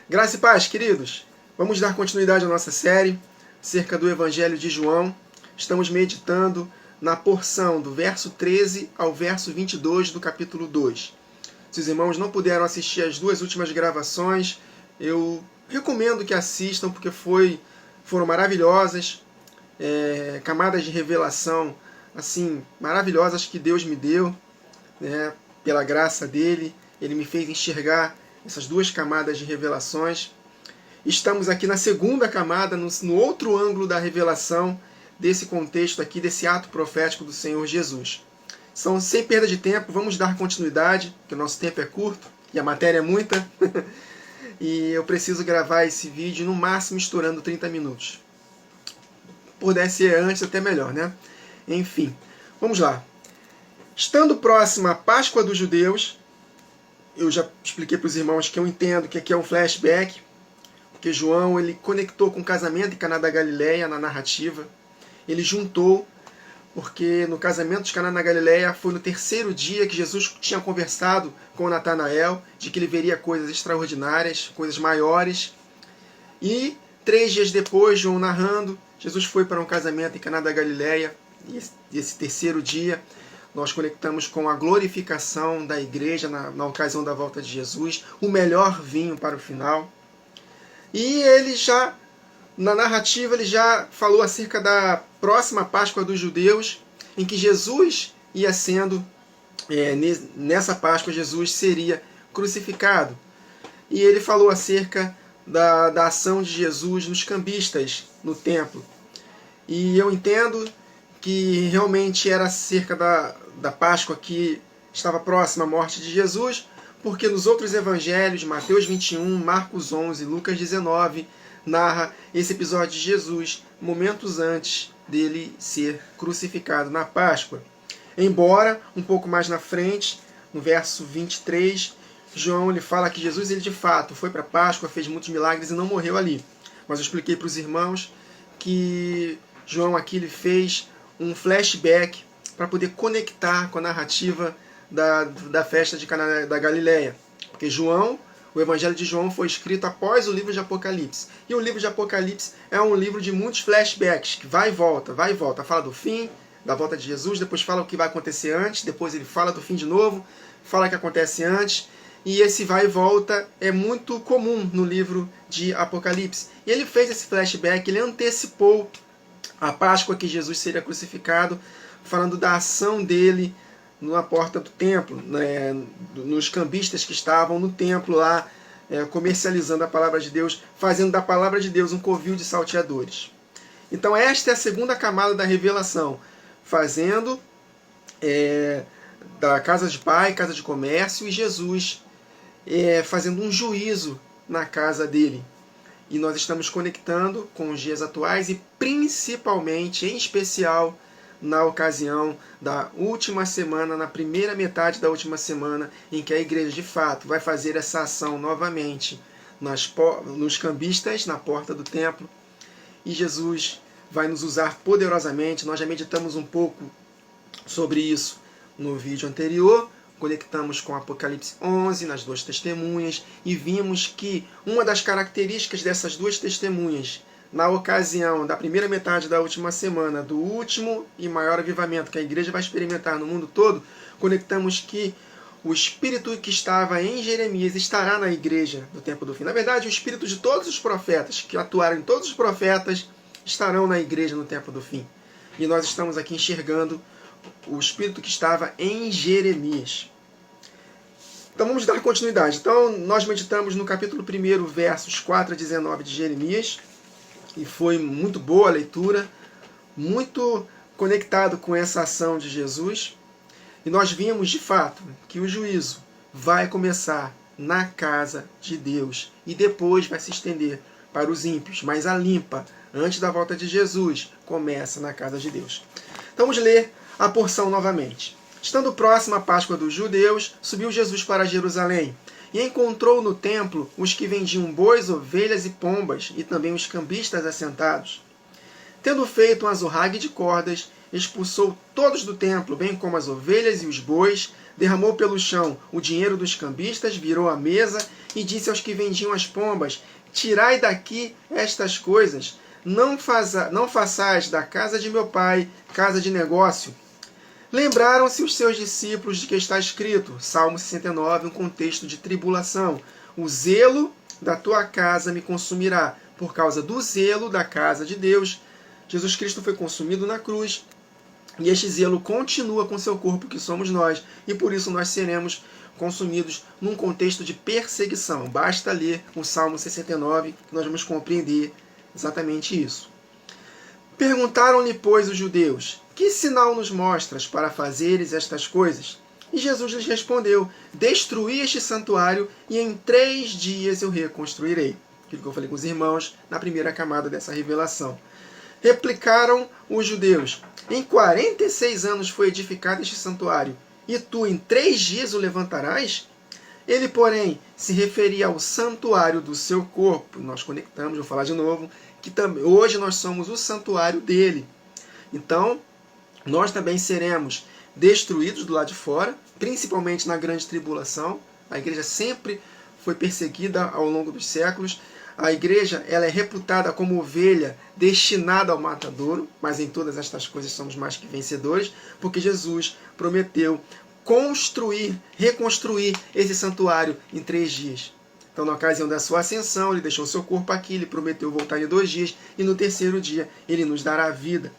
Graça e paz, queridos. Vamos dar continuidade à nossa série acerca do Evangelho de João. Estamos meditando na porção do verso 13 ao verso 22 do capítulo 2. Se os irmãos não puderam assistir as duas últimas gravações, eu recomendo que assistam, porque foram maravilhosas, camadas de revelação assim maravilhosas que Deus me deu, né, pela graça dele. Ele me fez enxergar essas duas camadas de revelações. Estamos aqui na segunda camada, no outro ângulo da revelação desse contexto aqui, desse ato profético do Senhor Jesus. Então, sem perda de tempo, vamos dar continuidade, porque o nosso tempo é curto e a matéria é muita. E eu preciso gravar esse vídeo no máximo estourando 30 minutos. Pudesse ser antes, até melhor, né? Enfim, vamos lá. Estando próxima a Páscoa dos Judeus, eu já expliquei para os irmãos que eu entendo que aqui é um flashback, porque João ele conectou com o casamento em Caná da Galileia na narrativa. Ele juntou, porque no casamento de Caná da Galileia foi no terceiro dia que Jesus tinha conversado com Natanael, de que ele veria coisas extraordinárias, coisas maiores. E 3 dias depois, João narrando, Jesus foi para um casamento em Caná da Galileia, e esse terceiro dia nós conectamos com a glorificação da igreja na ocasião da volta de Jesus, o melhor vinho para o final. E ele já, na narrativa, ele já falou acerca da próxima Páscoa dos judeus, em que Jesus ia sendo, nessa Páscoa Jesus seria crucificado. E ele falou acerca da ação de Jesus nos cambistas no templo. E eu entendo que realmente era acerca da Páscoa que estava próxima à morte de Jesus, porque nos outros evangelhos, Mateus 21, Marcos 11, Lucas 19, narra esse episódio de Jesus, momentos antes dele ser crucificado na Páscoa. Embora, um pouco mais na frente, no verso 23, João ele fala que Jesus ele de fato foi para a Páscoa, fez muitos milagres e não morreu ali. Mas eu expliquei para os irmãos que João aqui ele fez um flashback para poder conectar com a narrativa da festa de Caná da Galileia. Porque o Evangelho de João foi escrito após o livro de Apocalipse. E o livro de Apocalipse é um livro de muitos flashbacks, que vai e volta, vai e volta. Fala do fim, da volta de Jesus, depois fala o que vai acontecer antes, depois ele fala do fim de novo, fala o que acontece antes. E esse vai e volta é muito comum no livro de Apocalipse. E ele fez esse flashback, ele antecipou a Páscoa que Jesus seria crucificado, falando da ação dele na porta do templo, né, nos cambistas que estavam no templo lá, comercializando a palavra de Deus, fazendo da palavra de Deus um covil de salteadores. Então esta é a segunda camada da revelação, fazendo da casa de pai, casa de comércio, e Jesus fazendo um juízo na casa dele. E nós estamos conectando com os dias atuais e principalmente, em especial, na ocasião da última semana, na primeira metade da última semana, em que a igreja de fato vai fazer essa ação novamente nos cambistas, na porta do templo. E Jesus vai nos usar poderosamente. Nós já meditamos um pouco sobre isso no vídeo anterior. Conectamos com Apocalipse 11, nas duas testemunhas, e vimos que uma das características dessas duas testemunhas, na ocasião da primeira metade da última semana, do último e maior avivamento que a igreja vai experimentar no mundo todo, conectamos que o Espírito que estava em Jeremias estará na igreja do tempo do fim. Na verdade, o Espírito de todos os profetas, que atuaram em todos os profetas, estarão na igreja no tempo do fim. E nós estamos aqui enxergando o Espírito que estava em Jeremias. Então vamos dar continuidade. Então nós meditamos no capítulo 1, versos 4 a 19 de Jeremias, e foi muito boa a leitura, muito conectado com essa ação de Jesus. E nós vimos de fato que o juízo vai começar na casa de Deus e depois vai se estender para os ímpios, mas a limpa, antes da volta de Jesus, começa na casa de Deus. Então vamos ler a porção novamente. Estando próxima a Páscoa dos judeus, subiu Jesus para Jerusalém e encontrou no templo os que vendiam bois, ovelhas e pombas, e também os cambistas assentados. Tendo feito um azorrague de cordas, expulsou todos do templo, bem como as ovelhas e os bois, derramou pelo chão o dinheiro dos cambistas, virou a mesa e disse aos que vendiam as pombas: tirai daqui estas coisas, não façais da casa de meu pai casa de negócio. Lembraram-se os seus discípulos de que está escrito, Salmo 69, um contexto de tribulação: o zelo da tua casa me consumirá. Por causa do zelo da casa de Deus, Jesus Cristo foi consumido na cruz, e este zelo continua com seu corpo, que somos nós, e por isso nós seremos consumidos num contexto de perseguição. Basta ler o Salmo 69, que nós vamos compreender exatamente isso. Perguntaram-lhe, pois, os judeus: que sinal nos mostras para fazeres estas coisas? E Jesus lhes respondeu: destruí este santuário e em 3 dias eu reconstruirei. Aquilo que eu falei com os irmãos na primeira camada dessa revelação. Replicaram os judeus: em 46 anos foi edificado este santuário, e tu em 3 dias o levantarás? Ele, porém, se referia ao santuário do seu corpo. Nós conectamos, vou falar de novo, que hoje nós somos o santuário dele. Então, nós também seremos destruídos do lado de fora, principalmente na grande tribulação. A igreja sempre foi perseguida ao longo dos séculos. A igreja ela é reputada como ovelha destinada ao matadouro, mas em todas estas coisas somos mais que vencedores, porque Jesus prometeu reconstruir esse santuário em 3 dias. Então, na ocasião da sua ascensão, ele deixou seu corpo aqui, ele prometeu voltar em 2 dias, e no 3º dia ele nos dará a vida.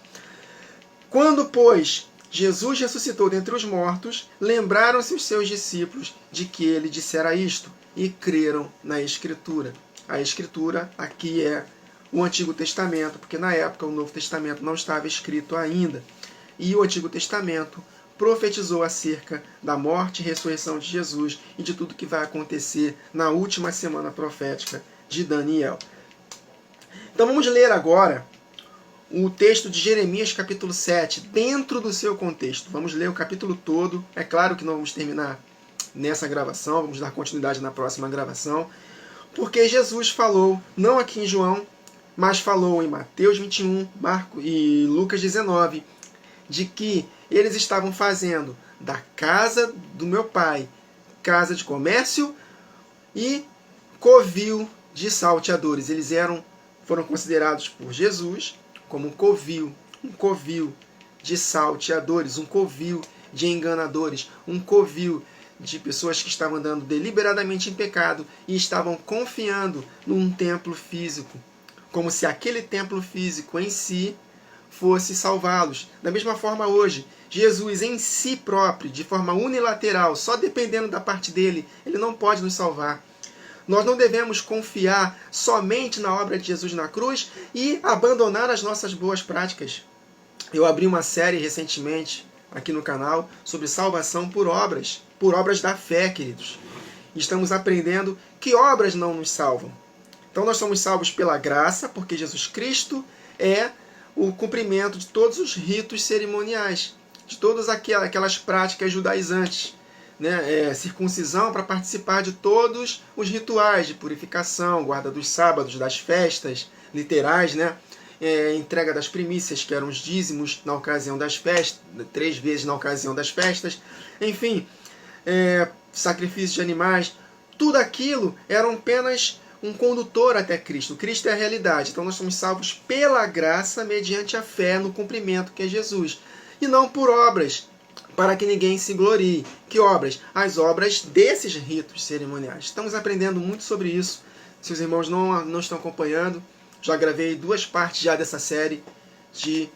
Quando, pois, Jesus ressuscitou dentre os mortos, lembraram-se os seus discípulos de que ele dissera isto, e creram na Escritura. A Escritura aqui é o Antigo Testamento, porque na época o Novo Testamento não estava escrito ainda. E o Antigo Testamento profetizou acerca da morte e ressurreição de Jesus e de tudo que vai acontecer na última semana profética de Daniel. Então vamos ler agora o texto de Jeremias capítulo 7, dentro do seu contexto. Vamos ler o capítulo todo. É claro que não vamos terminar nessa gravação, vamos dar continuidade na próxima gravação. Porque Jesus falou, não aqui em João, mas falou em Mateus 21, Marcos e Lucas 19, de que eles estavam fazendo da casa do meu pai casa de comércio e covil de salteadores. Eles foram considerados por Jesus como um covil de salteadores, um covil de enganadores, um covil de pessoas que estavam andando deliberadamente em pecado e estavam confiando num templo físico, como se aquele templo físico em si fosse salvá-los. Da mesma forma hoje, Jesus em si próprio, de forma unilateral, só dependendo da parte dele, ele não pode nos salvar. Nós não devemos confiar somente na obra de Jesus na cruz e abandonar as nossas boas práticas. Eu abri uma série recentemente aqui no canal sobre salvação por obras da fé, queridos. Estamos aprendendo que obras não nos salvam. Então nós somos salvos pela graça, porque Jesus Cristo é o cumprimento de todos os ritos cerimoniais, de todas aquelas práticas judaizantes, né? Circuncisão para participar de todos os rituais de purificação, guarda dos sábados, das festas literais, né? Entrega das primícias, que eram os dízimos na ocasião das festas, 3 vezes na ocasião das festas, enfim, sacrifício de animais, tudo aquilo era apenas um condutor até Cristo. Cristo é a realidade. Então nós somos salvos pela graça, mediante a fé no cumprimento que é Jesus, e não por obras, para que ninguém se glorie. Que obras? As obras desses ritos cerimoniais. Estamos aprendendo muito sobre isso. Se os irmãos não estão acompanhando, já gravei 2 partes já dessa série de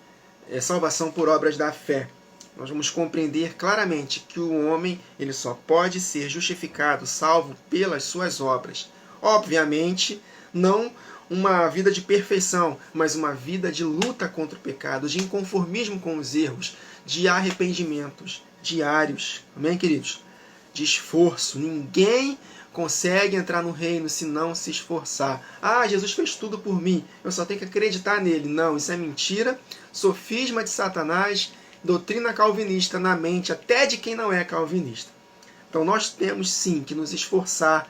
salvação por obras da fé. Nós vamos compreender claramente que o homem ele só pode ser justificado, salvo pelas suas obras. Obviamente, não uma vida de perfeição, mas uma vida de luta contra o pecado, de inconformismo com os erros, de arrependimentos diários. Amém, queridos? De esforço. Ninguém consegue entrar no reino se não se esforçar. Ah, Jesus fez tudo por mim, eu só tenho que acreditar nele. Não, isso é mentira, sofisma de Satanás, doutrina calvinista na mente até de quem não é calvinista. Então nós temos sim que nos esforçar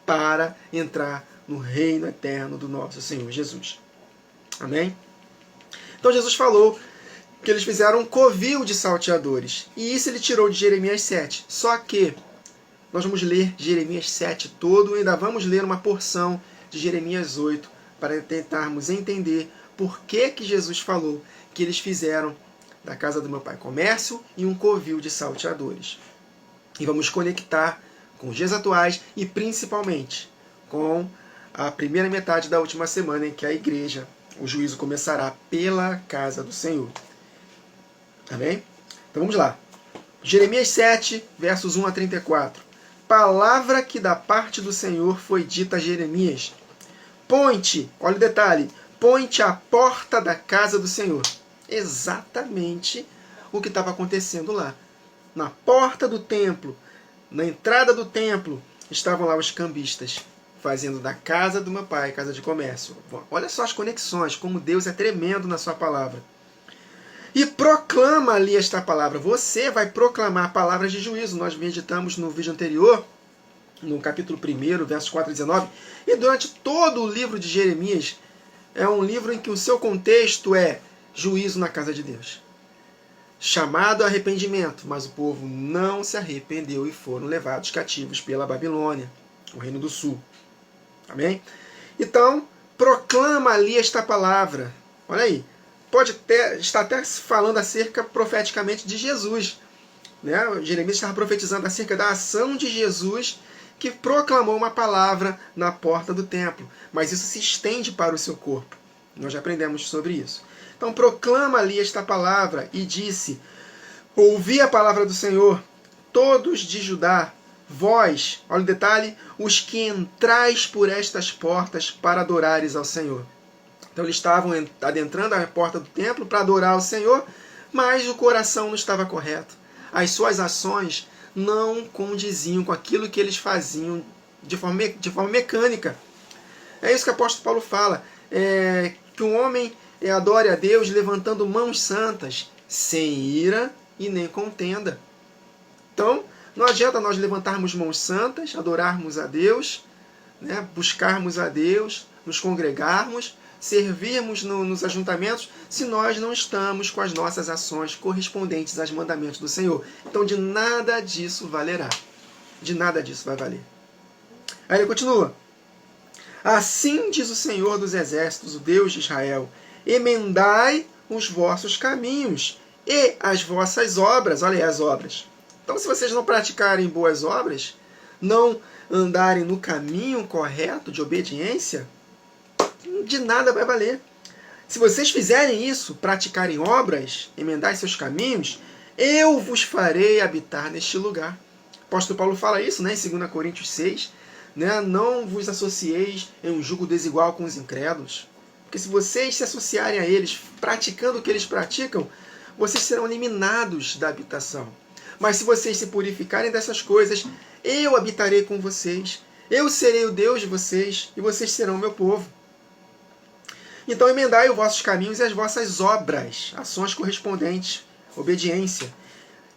para entrar no reino eterno do nosso Senhor Jesus. Amém? Então Jesus falou que eles fizeram um covil de salteadores. E isso ele tirou de Jeremias 7. Só que nós vamos ler Jeremias 7 todo e ainda vamos ler uma porção de Jeremias 8 para tentarmos entender por que Jesus falou que eles fizeram da casa do meu pai comércio e um covil de salteadores. E vamos conectar com os dias atuais e principalmente com a primeira metade da última semana em que a igreja, o juízo começará pela casa do Senhor. Amém? Então vamos lá. Jeremias 7, versos 1 a 34. Palavra que da parte do Senhor foi dita a Jeremias. Põe-te, olha o detalhe, põe-te à porta da casa do Senhor. Exatamente o que estava acontecendo lá. Na porta do templo, na entrada do templo, estavam lá os cambistas, fazendo da casa do meu pai, casa de comércio. Olha só as conexões, como Deus é tremendo na sua palavra. E proclama ali esta palavra. Você vai proclamar palavras de juízo. Nós meditamos no vídeo anterior, no capítulo 1, versos 4 a 19. E durante todo o livro de Jeremias, é um livro em que o seu contexto é juízo na casa de Deus. Chamado a arrependimento, mas o povo não se arrependeu e foram levados cativos pela Babilônia, o reino do sul. Amém? Então, proclama ali esta palavra. Olha aí. Pode estar até falando acerca profeticamente de Jesus. Né? Jeremias estava profetizando acerca da ação de Jesus que proclamou uma palavra na porta do templo. Mas isso se estende para o seu corpo. Nós já aprendemos sobre isso. Então proclama ali esta palavra e disse: ouvi a palavra do Senhor, todos de Judá, vós, olha o detalhe, os que entrais por estas portas para adorares ao Senhor. Então eles estavam adentrando a porta do templo para adorar ao Senhor, mas o coração não estava correto. As suas ações não condiziam com aquilo que eles faziam de forma mecânica. É isso que o apóstolo Paulo fala, que um homem adore a Deus levantando mãos santas, sem ira e nem contenda. Então, não adianta nós levantarmos mãos santas, adorarmos a Deus, né, buscarmos a Deus, nos congregarmos, servirmos nos ajuntamentos, se nós não estamos com as nossas ações correspondentes aos mandamentos do Senhor. Então, de nada disso valerá. De nada disso vai valer. Aí ele continua. Assim diz o Senhor dos Exércitos, o Deus de Israel, emendai os vossos caminhos e as vossas obras. Olha aí as obras. Então, se vocês não praticarem boas obras, não andarem no caminho correto de obediência, de nada vai valer. Se vocês fizerem isso, praticarem obras, emendar seus caminhos, eu vos farei habitar neste lugar. O apóstolo Paulo fala isso, né, em 2 Coríntios 6. Né, não vos associeis em um jugo desigual com os incrédulos. Porque se vocês se associarem a eles, praticando o que eles praticam, vocês serão eliminados da habitação. Mas se vocês se purificarem dessas coisas, eu habitarei com vocês. Eu serei o Deus de vocês e vocês serão o meu povo. Então emendai os vossos caminhos e as vossas obras, ações correspondentes, obediência.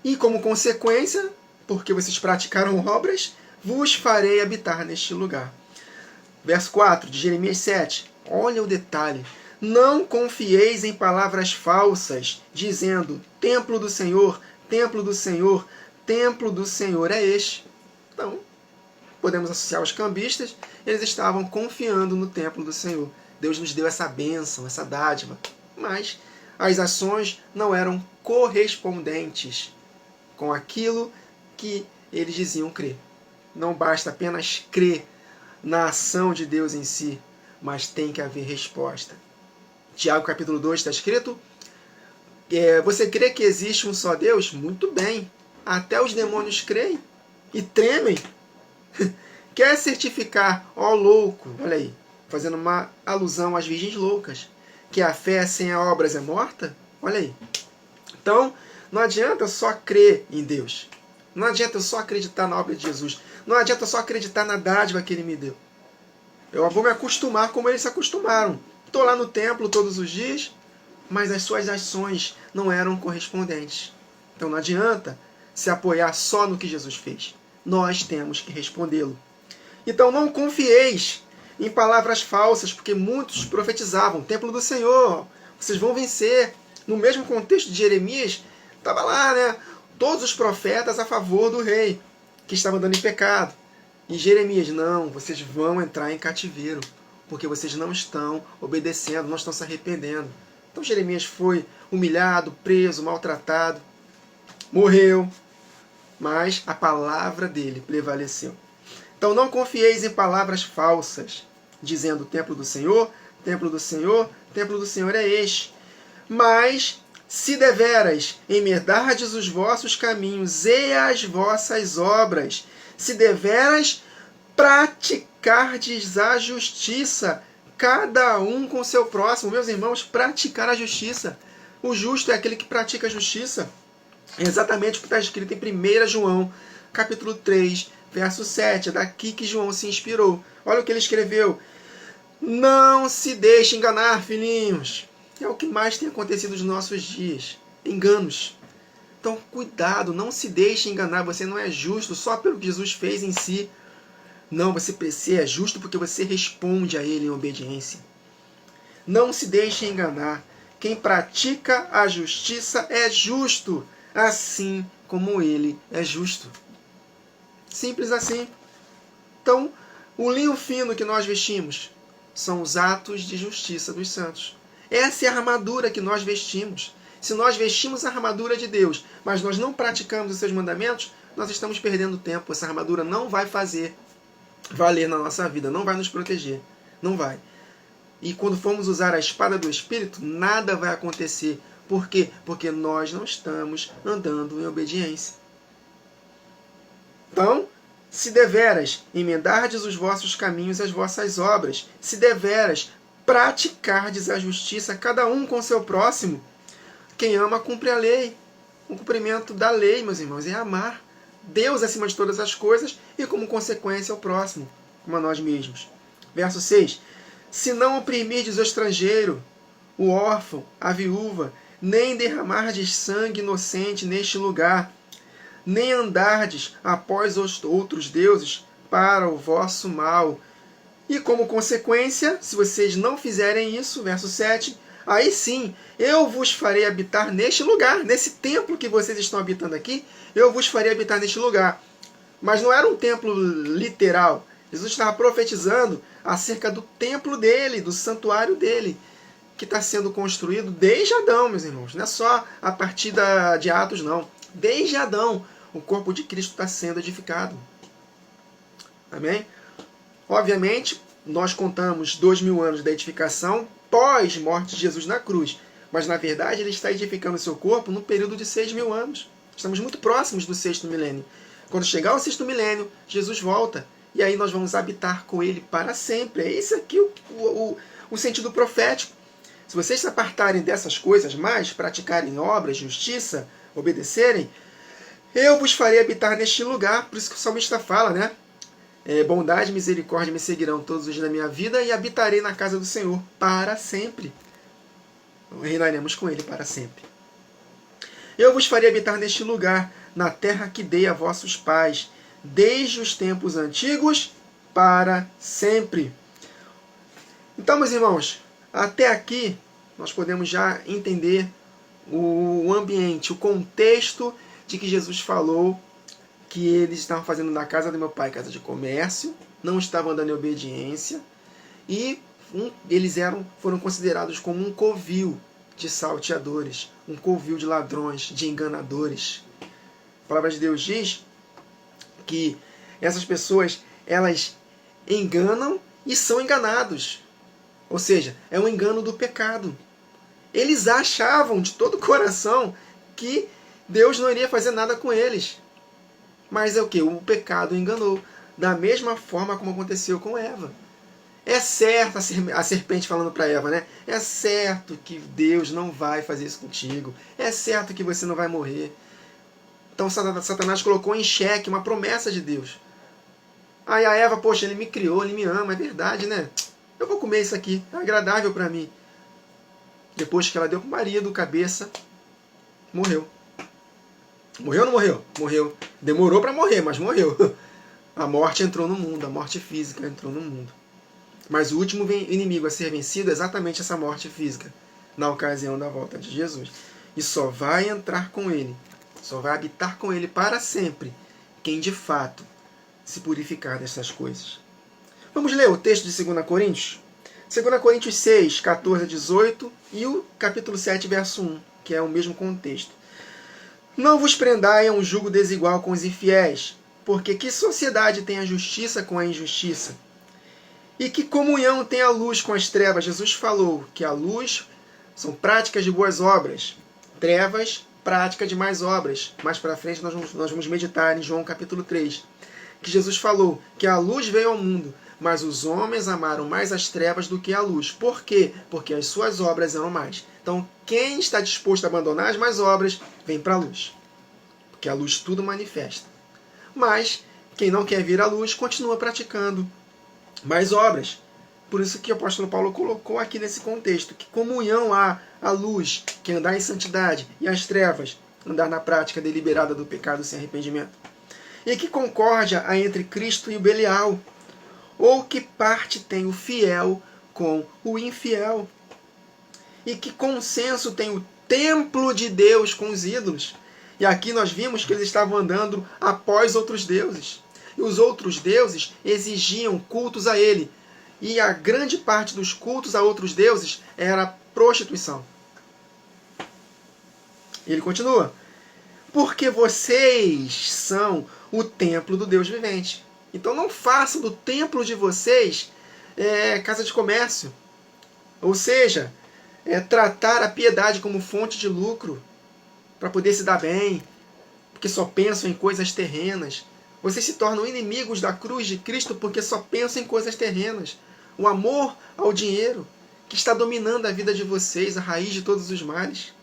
E como consequência, porque vocês praticaram obras, vos farei habitar neste lugar. Verso 4 de Jeremias 7. Olha o detalhe. Não confieis em palavras falsas, dizendo, templo do Senhor, templo do Senhor, templo do Senhor é este. Então, podemos associar os cambistas, eles estavam confiando no templo do Senhor. Deus nos deu essa bênção, essa dádiva, mas as ações não eram correspondentes com aquilo que eles diziam crer. Não basta apenas crer na ação de Deus em si, mas tem que haver resposta. Tiago capítulo 2 está escrito, você crê que existe um só Deus? Muito bem, até os demônios creem e tremem. Quer certificar, ó louco, olha aí, fazendo uma alusão às virgens loucas, que a fé sem obras é morta? Olha aí. Então, não adianta só crer em Deus. Não adianta só acreditar na obra de Jesus. Não adianta só acreditar na dádiva que Ele me deu. Eu vou me acostumar como eles se acostumaram. Estou lá no templo todos os dias, mas as suas ações não eram correspondentes. Então não adianta se apoiar só no que Jesus fez. Nós temos que respondê-lo. Então não confieis em palavras falsas, porque muitos profetizavam, templo do Senhor, vocês vão vencer, No mesmo contexto de Jeremias, estava lá, né? Todos os profetas a favor do rei, que estava andando em pecado. E Jeremias, não, vocês vão entrar em cativeiro, porque vocês não estão obedecendo, não estão se arrependendo. Então Jeremias foi humilhado, preso, maltratado, morreu, mas a palavra dele prevaleceu. Então não confieis em palavras falsas, dizendo templo do Senhor, templo do Senhor, templo do Senhor é este. Mas se deveras emendardes os vossos caminhos e as vossas obras, se deveras praticardes a justiça, cada um com seu próximo. Meus irmãos, praticar a justiça. O justo é aquele que pratica a justiça. É exatamente o que está escrito em 1 João, capítulo 3, verso 7. É daqui que João se inspirou. Olha o que ele escreveu. Não se deixe enganar, filhinhos. É o que mais tem acontecido nos nossos dias. Enganos. Então, cuidado, não se deixe enganar. Você não é justo só pelo que Jesus fez em si. Não, você é justo porque você responde a Ele em obediência. Não se deixe enganar. Quem pratica a justiça é justo, assim como Ele é justo. Simples assim. Então, o linho fino que nós vestimos são os atos de justiça dos santos. Essa é a armadura que nós vestimos. Se nós vestimos a armadura de Deus, mas nós não praticamos os seus mandamentos, nós estamos perdendo tempo. Essa armadura não vai fazer valer na nossa vida, não vai nos proteger. Não vai. E quando formos usar a espada do Espírito, nada vai acontecer. Por quê? Porque nós não estamos andando em obediência. Então, se deveras emendardes os vossos caminhos e as vossas obras, se deveras praticardes a justiça, cada um com seu próximo, quem ama cumpre a lei. O cumprimento da lei, meus irmãos, é amar Deus acima de todas as coisas e, como consequência, o próximo, como a nós mesmos. Verso 6. Se não oprimirdes o estrangeiro, o órfão, a viúva, nem derramardes sangue inocente neste lugar, nem andardes após os outros deuses para o vosso mal. E como consequência, se vocês não fizerem isso, verso 7, aí sim, eu vos farei habitar neste lugar, nesse templo que vocês estão habitando aqui, eu vos farei habitar neste lugar. Mas não era um templo literal. Jesus estava profetizando acerca do templo dele, do santuário dele, que está sendo construído desde Adão, meus irmãos. Não é só a partir de Atos, não. Desde Adão, o corpo de Cristo está sendo edificado. Amém? Obviamente, nós contamos 2000 anos da edificação pós-morte de Jesus na cruz. Mas, na verdade, ele está edificando o seu corpo no período de 6.000 anos. Estamos muito próximos do 6º milênio. Quando chegar o 6º milênio, Jesus volta. E aí nós vamos habitar com ele para sempre. É esse aqui o sentido profético. Se vocês se apartarem dessas coisas mais, praticarem obras, justiça, obedecerem, eu vos farei habitar neste lugar. Por isso que o salmista fala, né? Bondade e misericórdia me seguirão todos os dias da minha vida e habitarei na casa do Senhor para sempre. Reinaremos com ele para sempre. Eu vos farei habitar neste lugar, na terra que dei a vossos pais, desde os tempos antigos para sempre. Então, meus irmãos, até aqui nós podemos já entender o ambiente, o contexto de que Jesus falou que eles estavam fazendo na casa do meu pai casa de comércio, não estavam andando em obediência, e eles foram considerados como um covil de salteadores, um covil de ladrões, de enganadores. A palavra de Deus diz que essas pessoas, elas enganam e são enganados. Ou seja, é um engano do pecado. Eles achavam de todo o coração que Deus não iria fazer nada com eles. Mas é o que? O pecado enganou. Da mesma forma como aconteceu com Eva. É certo, a serpente falando para Eva, né? É certo que Deus não vai fazer isso contigo. É certo que você não vai morrer. Então Satanás colocou em xeque uma promessa de Deus. Aí a Eva, poxa, ele me criou, ele me ama, é verdade, né? Eu vou comer isso aqui, é agradável para mim. Depois que ela deu para o marido, cabeça, morreu. Morreu ou não morreu? Morreu. Demorou para morrer, mas morreu. A morte entrou no mundo, a morte física entrou no mundo. Mas o último inimigo a ser vencido é exatamente essa morte física. na ocasião da volta de Jesus. E só vai entrar com ele, só vai habitar com ele para sempre, quem de fato se purificar dessas coisas. Vamos ler o texto de 2 Coríntios? 2 Coríntios 6, 14 a 18 e o capítulo 7, verso 1, que é o mesmo contexto. Não vos prendai a um jugo desigual com os infiéis, porque que sociedade tem a justiça com a injustiça? E que comunhão tem a luz com as trevas? Jesus falou que a luz são práticas de boas obras, trevas, prática de mais obras. Mais para frente nós vamos meditar em João capítulo 3, que Jesus falou que a luz veio ao mundo, mas os homens amaram mais as trevas do que a luz. Por quê? Porque as suas obras eram mais. Então, quem está disposto a abandonar as más obras, vem para a luz. Porque a luz tudo manifesta. Mas, quem não quer vir à luz, continua praticando mais obras. Por isso que o apóstolo Paulo colocou aqui nesse contexto, que comunhão há a luz, que andar em santidade, e as trevas, andar na prática deliberada do pecado sem arrependimento. E que concórdia há entre Cristo e o Belial, ou que parte tem o fiel com o infiel? E que consenso tem o templo de Deus com os ídolos? E aqui nós vimos que eles estavam andando após outros deuses. E os outros deuses exigiam cultos a ele. E a grande parte dos cultos a outros deuses era prostituição. E ele continua. Porque vocês são o templo do Deus vivente. Então não façam do templo de vocês casa de comércio. Ou seja, tratar a piedade como fonte de lucro para poder se dar bem, porque só pensam em coisas terrenas. Vocês se tornam inimigos da cruz de Cristo porque só pensam em coisas terrenas. O amor ao dinheiro que está dominando a vida de vocês, a raiz de todos os males.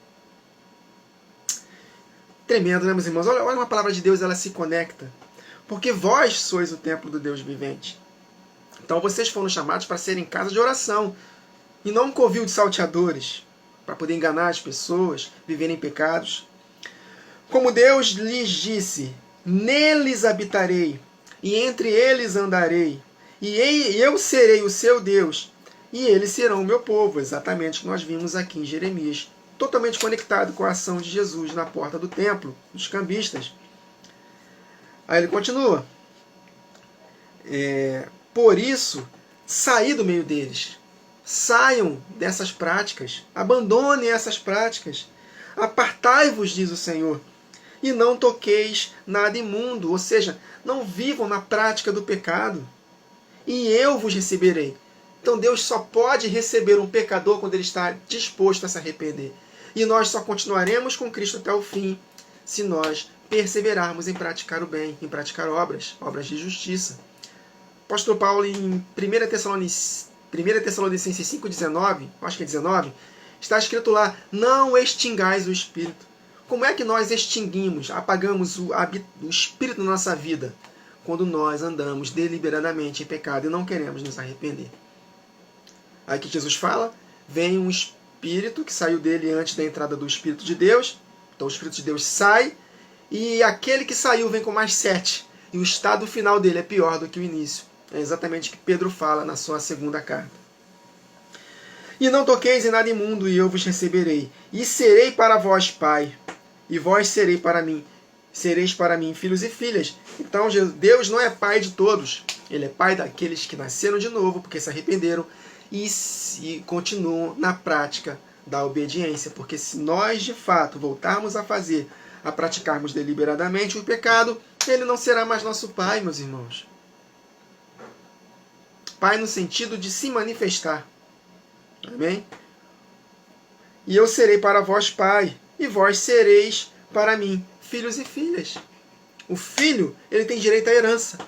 Tremendo, né, meus irmãos? Olha uma palavra de Deus, ela se conecta. Porque vós sois o templo do Deus vivente. Então vocês foram chamados para serem casa de oração. E não um covil de salteadores, para poder enganar as pessoas, viverem em pecados. Como Deus lhes disse, neles habitarei, e entre eles andarei, e eu serei o seu Deus, e eles serão o meu povo. Exatamente o que nós vimos aqui em Jeremias. Totalmente conectado com a ação de Jesus na porta do templo, dos cambistas. Aí ele continua. Por isso, saí do meio deles. Saiam dessas práticas. Abandonem essas práticas. Apartai-vos, diz o Senhor, e não toqueis nada imundo. Ou seja, não vivam na prática do pecado. E eu vos receberei. Então Deus só pode receber um pecador quando ele está disposto a se arrepender. E nós só continuaremos com Cristo até o fim se nós perseverarmos em praticar o bem, em praticar obras de justiça. O apóstolo Paulo, em 1 Tessalonicenses 5,19, acho que é 19, está escrito lá, não extingais o Espírito. Como é que nós extinguimos, apagamos o Espírito na nossa vida? Quando nós andamos deliberadamente em pecado e não queremos nos arrepender. Aí que Jesus fala, vem um Espírito que saiu dele antes da entrada do Espírito de Deus. Então o Espírito de Deus sai e aquele que saiu vem com mais 7. E o estado final dele é pior do que o início. É exatamente o que Pedro fala na sua segunda carta. E não toqueis em nada imundo, e eu vos receberei. E serei para vós pai, e vós sereis para mim filhos e filhas. Então Deus não é pai de todos. Ele é pai daqueles que nasceram de novo, porque se arrependeram e continuam na prática da obediência. Porque se nós, de fato, voltarmos a praticarmos deliberadamente o pecado, ele não será mais nosso pai, meus irmãos. Pai no sentido de se manifestar. Amém? E eu serei para vós pai, e vós sereis para mim filhos e filhas. O filho, ele tem direito à herança.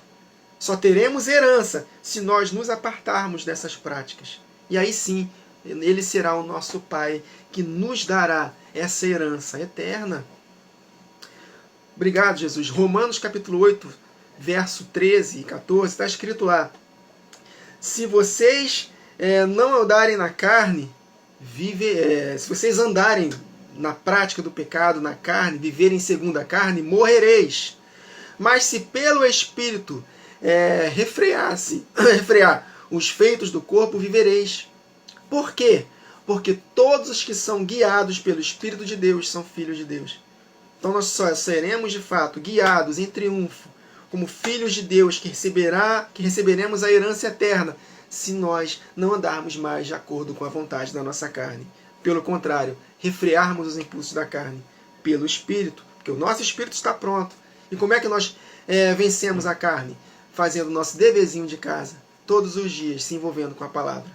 Só teremos herança se nós nos apartarmos dessas práticas. E aí sim, ele será o nosso pai que nos dará essa herança eterna. Obrigado, Jesus. Romanos capítulo 8, verso 13 e 14, está escrito lá, se vocês não andarem na carne, se vocês andarem na prática do pecado, na carne, viverem segundo a carne, morrereis. Mas se pelo Espírito refrear os feitos do corpo, vivereis. Por quê? porque todos os que são guiados pelo Espírito de Deus são filhos de Deus. Então nós só seremos de fato guiados em triunfo, como filhos de Deus, que receberemos a herança eterna, se nós não andarmos mais de acordo com a vontade da nossa carne. Pelo contrário, refrearmos os impulsos da carne pelo Espírito, porque o nosso Espírito está pronto. E como é que nós vencemos a carne? Fazendo o nosso deverzinho de casa, todos os dias se envolvendo com a palavra.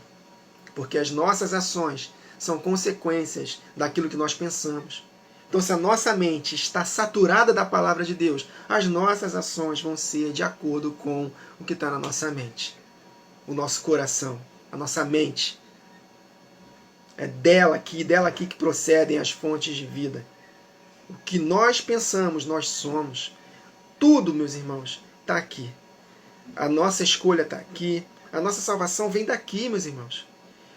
Porque as nossas ações são consequências daquilo que nós pensamos. Então, se a nossa mente está saturada da palavra de Deus, as nossas ações vão ser de acordo com o que está na nossa mente. O nosso coração, a nossa mente. É dela aqui que procedem as fontes de vida. O que nós pensamos, nós somos. Tudo, meus irmãos, está aqui. A nossa escolha está aqui. A nossa salvação vem daqui, meus irmãos.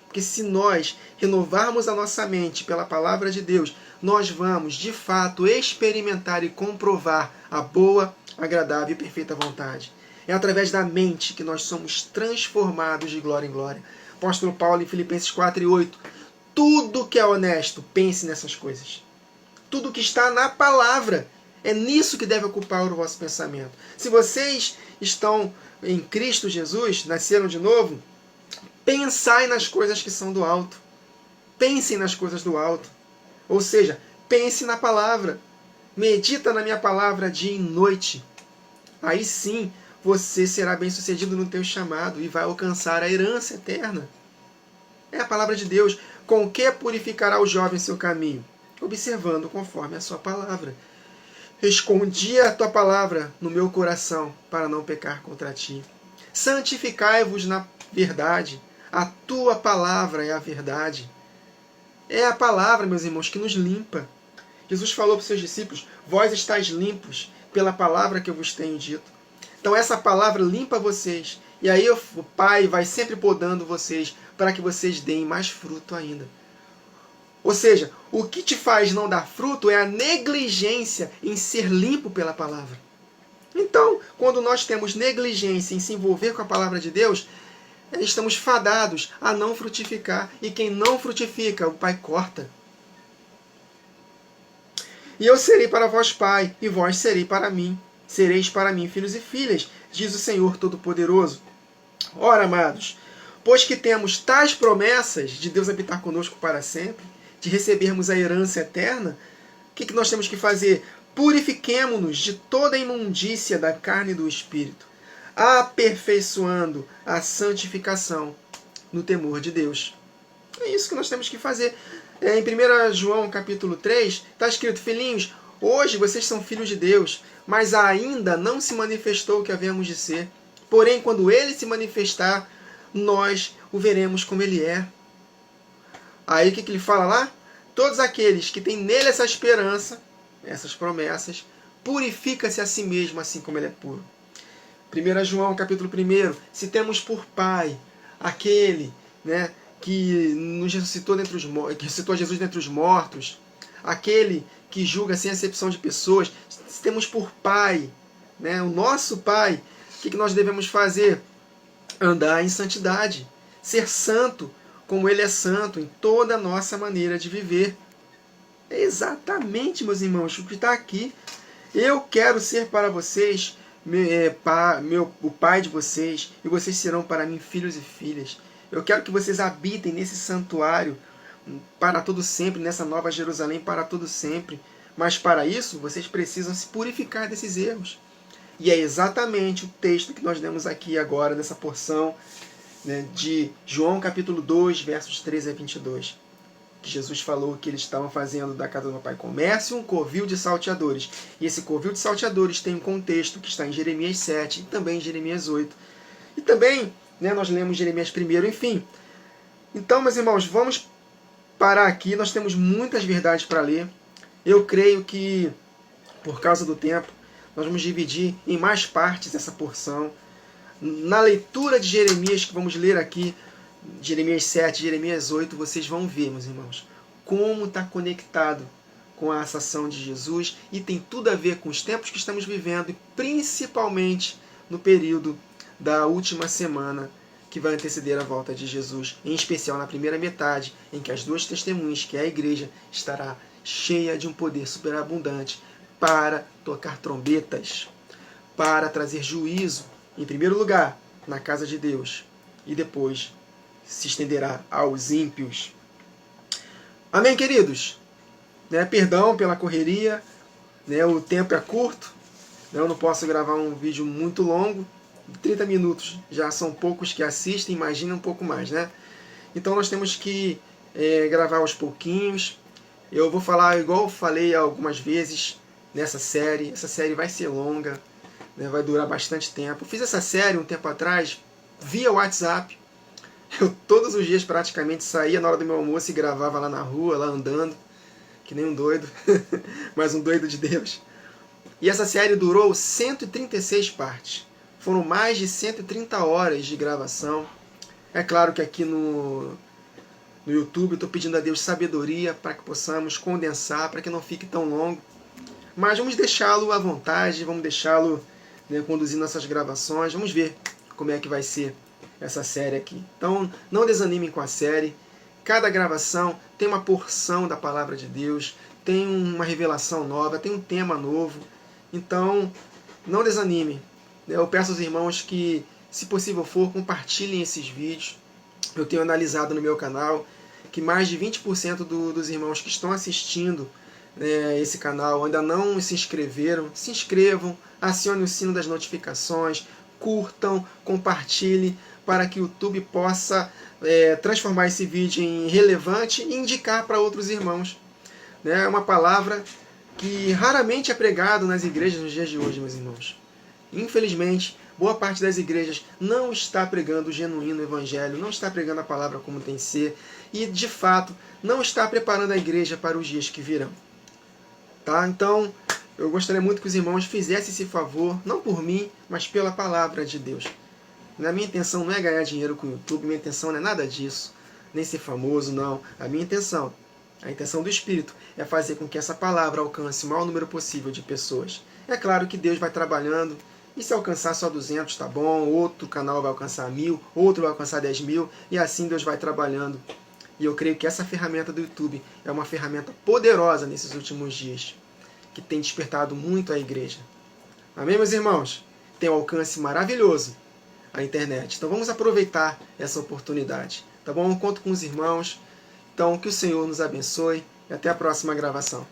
Porque se nós renovarmos a nossa mente pela palavra de Deus, nós vamos, de fato, experimentar e comprovar a boa, agradável e perfeita vontade. É através da mente que nós somos transformados de glória em glória. Apóstolo Paulo, em Filipenses 4:8, tudo que é honesto, pense nessas coisas. Tudo que está na palavra, é nisso que deve ocupar o vosso pensamento. Se vocês estão em Cristo Jesus, nasceram de novo, pensai nas coisas que são do alto. Pensem nas coisas do alto. Ou seja, pense na palavra. Medita na minha palavra dia e noite. Aí sim, você será bem-sucedido no teu chamado e vai alcançar a herança eterna. É a palavra de Deus. Com que purificará o jovem seu caminho? Observando conforme a sua palavra. Escondi a tua palavra no meu coração para não pecar contra ti. Santificai-vos na verdade. A tua palavra é a verdade. É a palavra, meus irmãos, que nos limpa. Jesus falou para os seus discípulos, vós estáis limpos pela palavra que eu vos tenho dito. Então essa palavra limpa vocês. E aí o Pai vai sempre podando vocês para que vocês deem mais fruto ainda. Ou seja, o que te faz não dar fruto é a negligência em ser limpo pela palavra. Então, quando nós temos negligência em se envolver com a palavra de Deus, estamos fadados a não frutificar. E quem não frutifica, o Pai corta. E eu serei para vós pai, e vós serei para mim. Sereis para mim filhos e filhas, diz o Senhor Todo-Poderoso. Ora, amados, pois que temos tais promessas de Deus habitar conosco para sempre, de recebermos a herança eterna, o que nós temos que fazer? Purifiquemo-nos de toda a imundícia da carne e do espírito, aperfeiçoando a santificação no temor de Deus. É isso que nós temos que fazer. Em 1 João capítulo 3, está escrito, filhinhos, hoje vocês são filhos de Deus, mas ainda não se manifestou o que havíamos de ser. Porém, quando ele se manifestar, nós o veremos como ele é. Aí o que ele fala lá? Todos aqueles que têm nele essa esperança, essas promessas, purifica-se a si mesmo, assim como ele é puro. 1 João capítulo 1, se temos por pai aquele, né, que nos ressuscitou dentre os mortos, que ressuscitou Jesus dentre os mortos, aquele que julga sem acepção de pessoas, se temos por pai, né, o nosso pai, o que nós devemos fazer? Andar em santidade, ser santo, como ele é santo, em toda a nossa maneira de viver. É exatamente, meus irmãos, o que está aqui. Eu quero ser para vocês o pai de vocês, e vocês serão para mim filhos e filhas. Eu quero que vocês habitem nesse santuário para todo sempre, nessa nova Jerusalém para todo sempre. Mas para isso, vocês precisam se purificar desses erros. E é exatamente o texto que nós lemos aqui agora, nessa porção, né, de João capítulo 2, versos 13 a 22. Que Jesus falou que eles estavam fazendo da casa do meu pai comércio um covil de salteadores. E esse covil de salteadores tem um contexto que está em Jeremias 7 e também em Jeremias 8. E também, né, nós lemos Jeremias 1, enfim. Então, meus irmãos, vamos parar aqui. Nós temos muitas verdades para ler. Eu creio que, por causa do tempo, nós vamos dividir em mais partes essa porção. Na leitura de Jeremias, que vamos ler aqui, Jeremias 7, Jeremias 8, vocês vão ver, meus irmãos, como está conectado com a ascensão de Jesus e tem tudo a ver com os tempos que estamos vivendo e principalmente no período da última semana que vai anteceder a volta de Jesus, em especial na primeira metade, em que as duas testemunhas, que é a igreja, estará cheia de um poder superabundante para tocar trombetas, para trazer juízo, em primeiro lugar, na casa de Deus, e depois se estenderá aos ímpios. Amém, queridos? Perdão pela correria, o tempo é curto, eu não posso gravar um vídeo muito longo, 30 minutos já são poucos que assistem, imagina um pouco mais, Então nós temos que gravar aos pouquinhos. Eu vou falar igual eu falei algumas vezes nessa série. Essa série vai ser longa, vai durar bastante tempo. Eu fiz essa série um tempo atrás via WhatsApp. Eu todos os dias praticamente saía na hora do meu almoço e gravava lá na rua, lá andando, que nem um doido, mas um doido de Deus. E essa série durou 136 partes. Foram mais de 130 horas de gravação. É claro que aqui no YouTube eu estou pedindo a Deus sabedoria para que possamos condensar, para que não fique tão longo. Mas vamos deixá-lo à vontade, vamos deixá-lo conduzir nossas gravações. Vamos ver como é que vai ser essa série aqui. Então não desanimem com a série. Cada gravação tem uma porção da palavra de Deus, tem uma revelação nova, tem um tema novo. Então não desanimem. Eu peço aos irmãos que, se possível for, compartilhem esses vídeos. Eu tenho analisado no meu canal que mais de 20% dos irmãos que estão assistindo esse canal ainda não se inscreveram. Se inscrevam, acionem o sino das notificações, curtam, compartilhem, para que o YouTube possa transformar esse vídeo em relevante e indicar para outros irmãos. É uma palavra que raramente é pregada nas igrejas nos dias de hoje, meus irmãos. Infelizmente, boa parte das igrejas não está pregando o genuíno evangelho, não está pregando a palavra como tem que ser e, de fato, não está preparando a igreja para os dias que virão. Então, eu gostaria muito que os irmãos fizessem esse favor, não por mim, mas pela palavra de Deus. A minha intenção não é ganhar dinheiro com o YouTube, minha intenção não é nada disso, nem ser famoso, não. A minha intenção, a intenção do Espírito, é fazer com que essa palavra alcance o maior número possível de pessoas. É claro que Deus vai trabalhando. E se alcançar só 200, tá bom, outro canal vai alcançar 1000, outro vai alcançar 10.000, e assim Deus vai trabalhando. E eu creio que essa ferramenta do YouTube é uma ferramenta poderosa nesses últimos dias, que tem despertado muito a igreja. Amém, meus irmãos? Tem um alcance maravilhoso a internet. Então vamos aproveitar essa oportunidade. Tá bom? Eu conto com os irmãos. Então que o Senhor nos abençoe e até a próxima gravação.